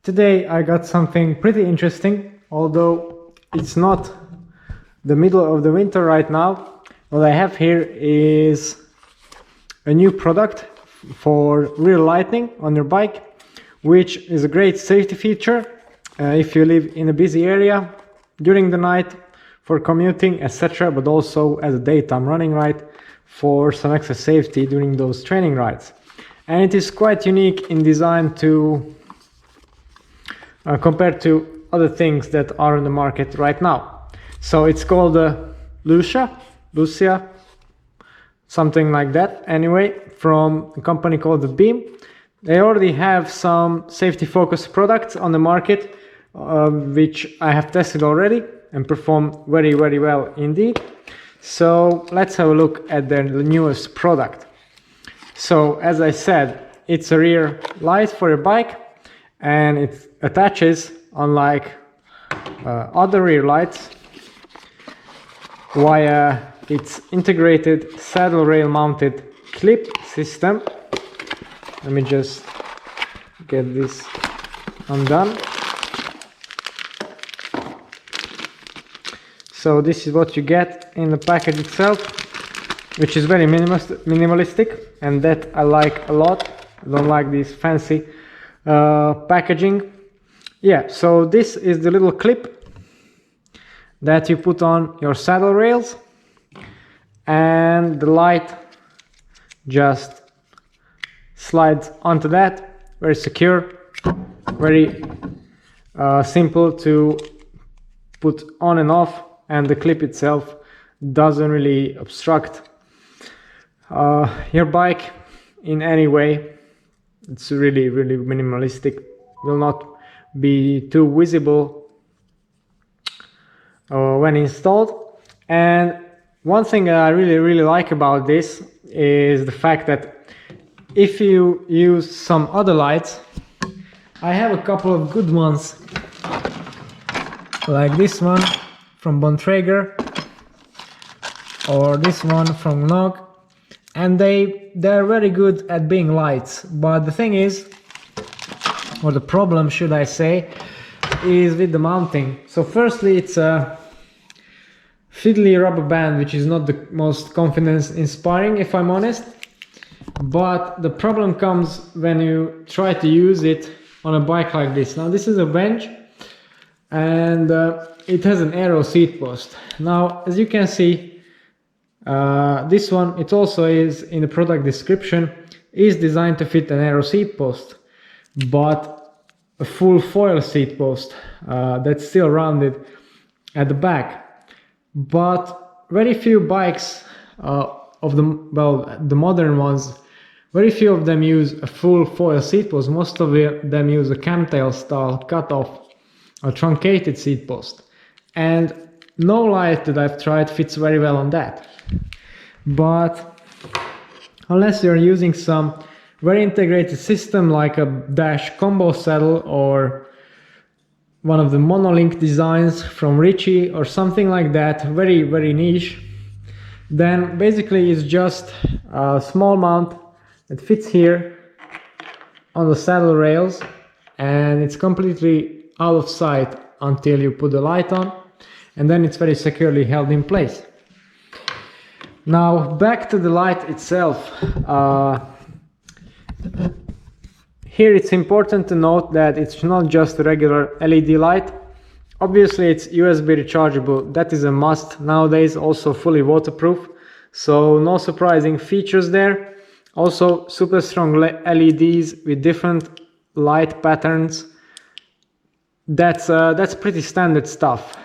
Today I got something pretty interesting, although it's not the middle of the winter right now. What I have here is a new product for rear lighting on your bike, which is a great safety feature if you live in a busy area during the night for commuting, etc., but also as a daytime running ride for some extra safety during those training rides. And it is quite unique in design to compared to other things that are on the market right now. So it's called Lucia, something like that. Anyway, from a company called the Beam. They already have some safety focused products on the market, which I have tested already and perform very well indeed. So let's have a look at their newest product. So as I said, it's a rear light for your bike, and it attaches, unlike other rear lights, via its integrated saddle rail mounted clip system. Let me just get this undone. So this is what you get in the package itself, which is very minimalistic, and that I like a lot. I don't like this fancy packaging. Yeah, so this is the little clip that you put on your saddle rails, and the light just slides onto that. Very secure, very simple to put on and off, and the clip itself doesn't really obstruct your bike in any way. It's really minimalistic, will not be too visible when installed. And one thing I really like about this is the fact that if you use some other lights, I have a couple of good ones like this one from Bontrager or this one from Nog, and they're very good at being lights. But the thing is, or the problem should I say, is with the mounting. So firstly, it's a fiddly rubber band, which is not the most confidence inspiring, if I'm honest. But the problem comes when you try to use it on a bike like this. Now this is a bench, and it has an aero seat post. Now as you can see, this one, it also is in the product description, is designed to fit an aero seat post, but a full foil seat post that's still rounded at the back. But very few bikes of the modern ones, very few of them use a full foil seat post. Most of them use a camtail style cut off or truncated seat post, and no light that I've tried fits very well on that. But unless you're using some very integrated system like a dash combo saddle or one of the monolink designs from Ritchie or something like that, very niche, then basically it's just a small mount that fits here on the saddle rails, and it's completely out of sight until you put the light on, and then it's very securely held in place. Now back to the light itself. Here it's important to note that it's not just a regular LED light. Obviously it's USB rechargeable, that is a must nowadays, also fully waterproof, so no surprising features there. Also super strong LEDs with different light patterns. That's pretty standard stuff.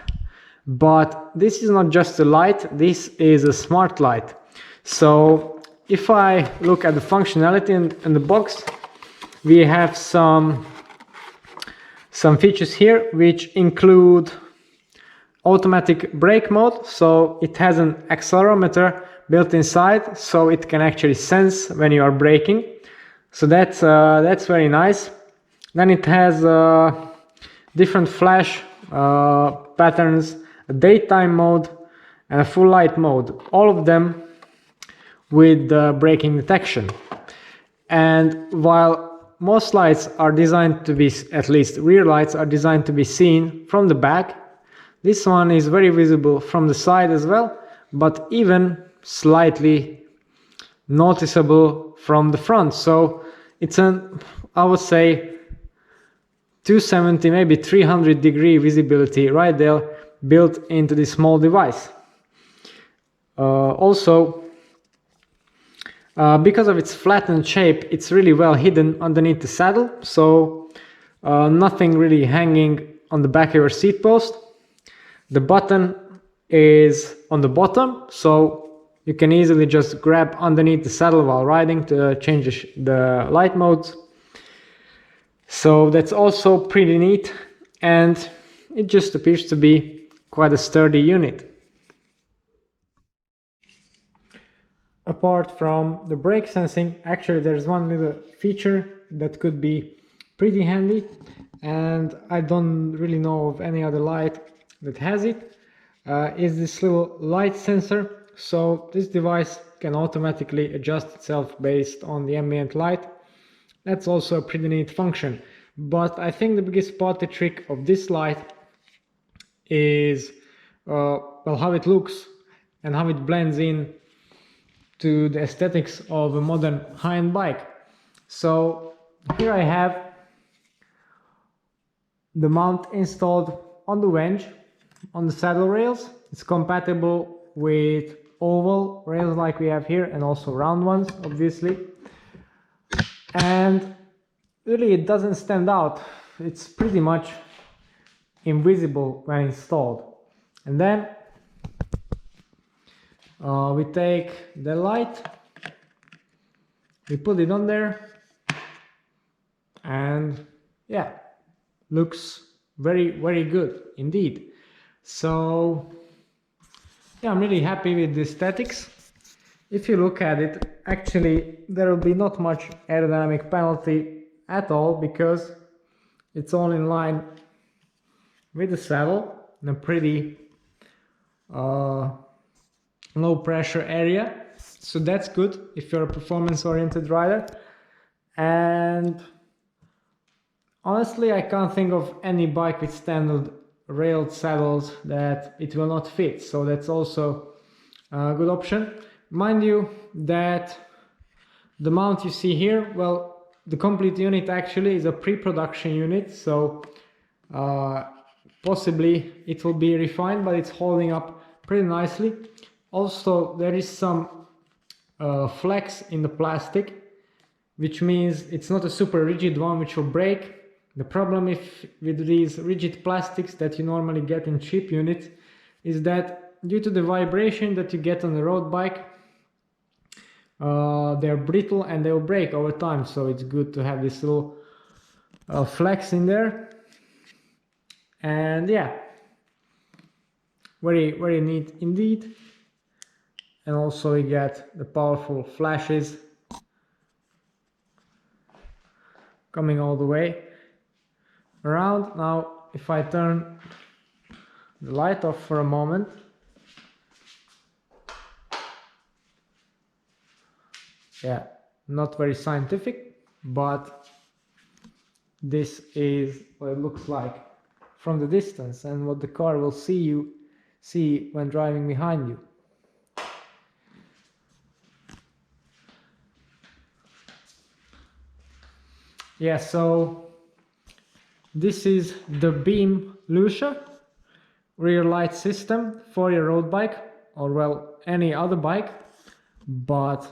But this is not just a light, this is a smart light. So if I look at the functionality in the box, we have some features here which include automatic brake mode. So it has an accelerometer built inside, so it can actually sense when you are braking. So that's very nice. Then it has different flash patterns, a daytime mode and a full light mode, all of them with braking detection. And while most lights are designed to be, at least rear lights are designed to be seen from the back. This one is very visible from the side as well, but even slightly noticeable from the front. So it's an, I would say, 270, maybe 300-degree visibility right there built into this small device. Also, because of its flattened shape, it's really well hidden underneath the saddle, so nothing really hanging on the back of your seat post. The button is on the bottom, so you can easily just grab underneath the saddle while riding to change the light modes. So that's also pretty neat, and it just appears to be quite a sturdy unit. Apart from the brake sensing, actually there's one little feature that could be pretty handy, and I don't really know of any other light that has it, is this little light sensor. So this device can automatically adjust itself based on the ambient light. That's also a pretty neat function, but I think the biggest party trick of this light is well, how it looks and how it blends in to the aesthetics of a modern high-end bike. So here I have the mount installed on the winch on the saddle rails. It's compatible with oval rails like we have here, and also round ones, obviously. And really it doesn't stand out. It's pretty much invisible when installed. And then we take the light, we put it on there, and yeah, looks very, very good indeed. So yeah, I'm really happy with the aesthetics. If you look at it, actually there will be not much aerodynamic penalty at all, because it's all in line with the saddle in a pretty low pressure area. So that's good if you're a performance oriented rider. And honestly, I can't think of any bike with standard railed saddles that it will not fit, so that's also a good option. Mind you that the mount you see here, well, the complete unit actually is a pre-production unit, so possibly it will be refined, but it's holding up pretty nicely. Also, there is some flex in the plastic, which means it's not a super rigid one which will break. The problem with these rigid plastics that you normally get in cheap units is that due to the vibration that you get on a road bike, they're brittle and they'll break over time. So it's good to have this little flex in there. And yeah, very, very neat indeed. And also we get the powerful flashes coming all the way around. Now if I turn the light off for a moment, yeah, not very scientific, but this is what it looks like from the distance and what the car will see when driving behind you. Yeah, so this is the Beam Lucia rear light system for your road bike, or well, any other bike, but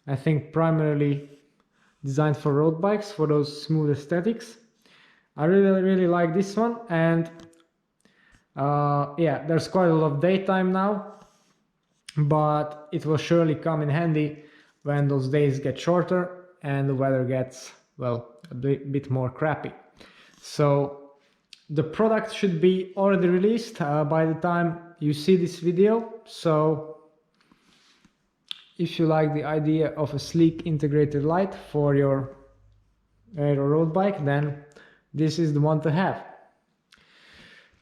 I think primarily designed for road bikes, for those smooth aesthetics. I really, really like this one, and yeah, there's quite a lot of daytime now, but it will surely come in handy when those days get shorter and the weather gets, well, a bit more crappy. So the product should be already released by the time you see this video. So if you like the idea of a sleek integrated light for your road bike, then this is the one to have.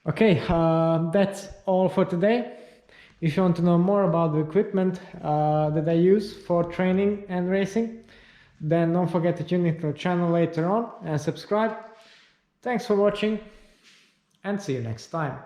Okay, that's all for today. If you want to know more about the equipment that I use for training and racing, then don't forget to tune into the channel later on and subscribe. Thanks for watching and see you next time.